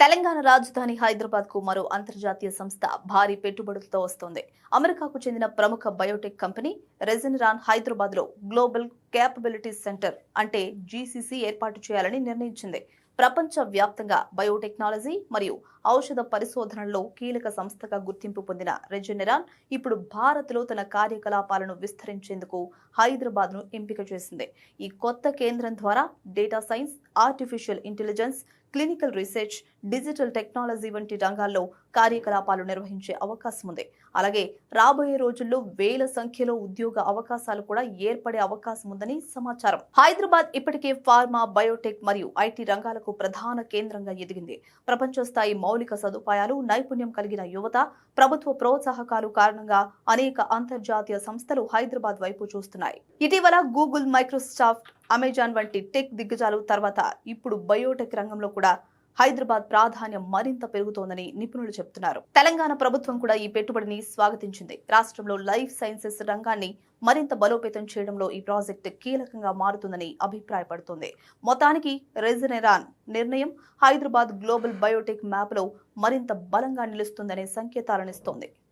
తెలంగాణ రాజధాని హైదరాబాద్ కు మరో అంతర్జాతీయ సంస్థ భారీ పెట్టుబడులతో వస్తోంది. అమెరికాకు చెందిన ప్రముఖ బయోటెక్ కంపెనీ రెజెనరాన్ హైదరాబాద్ లో గ్లోబల్ క్యాపబిలిటీస్ సెంటర్ అంటే జీసీసీ ఏర్పాటు చేయాలని నిర్ణయించింది. ప్రపంచ వ్యాప్తంగా బయోటెక్నాలజీ మరియు ఔషధ పరిశోధనల్లో కీలక సంస్థగా గుర్తింపు పొందిన రెజెనరాన్ ఇప్పుడు భారత్ లో తన కార్యకలాపాలను విస్తరించేందుకు హైదరాబాద్ ను ఎంపిక చేసింది. ఈ కొత్త కేంద్రం ద్వారా data science, artificial intelligence, clinical research, digital technology వంటి రంగాల్లో కార్యకలాపాలు నిర్వహించే అవకాశం ఉంది. అలాగే రాబోయే రోజుల్లో వేల సంఖ్యలో ఉద్యోగ అవకాశాలు కూడా ఏర్పడే అవకాశం ఉందని సమాచారం. హైదరాబాద్ ఇప్పటికే ఫార్మా, బయోటెక్ మరియు ఐటీ రంగాలకు ప్రధాన కేంద్రంగా ఎదిగింది. ప్రపంచ స్థాయి మౌలిక సదుపాయాలు, నైపుణ్యం కలిగిన యువత, ప్రభుత్వ ప్రోత్సాహకాలు కారణంగా అనేక అంతర్జాతీయ సంస్థలు హైదరాబాద్ వైపు చూస్తున్నాయి. ఇటీవల గూగుల్, మైక్రోసాఫ్ట్, అమెజాన్ వంటి టెక్ దిగ్గజాలు తర్వాత ఇప్పుడు బయోటెక్ రంగంలో కూడా హైదరాబాద్ ప్రాధాన్యం మరింత పెరుగుతోందని నిపుణులు చెబుతున్నారు. తెలంగాణ ప్రభుత్వం కూడా ఈ పెట్టుబడిని స్వాగతించింది. రాష్ట్రంలో లైఫ్ సైన్సెస్ రంగాన్ని మరింత బలోపేతం చేయడంలో ఈ ప్రాజెక్టు కీలకంగా మారుతుందని అభిప్రాయపడుతోంది. మొత్తానికి రెజెనరాన్ నిర్ణయం హైదరాబాద్ గ్లోబల్ బయోటెక్ మ్యాప్లో మరింత బలంగా నిలుస్తుందనే సంకేతాలనిస్తోంది.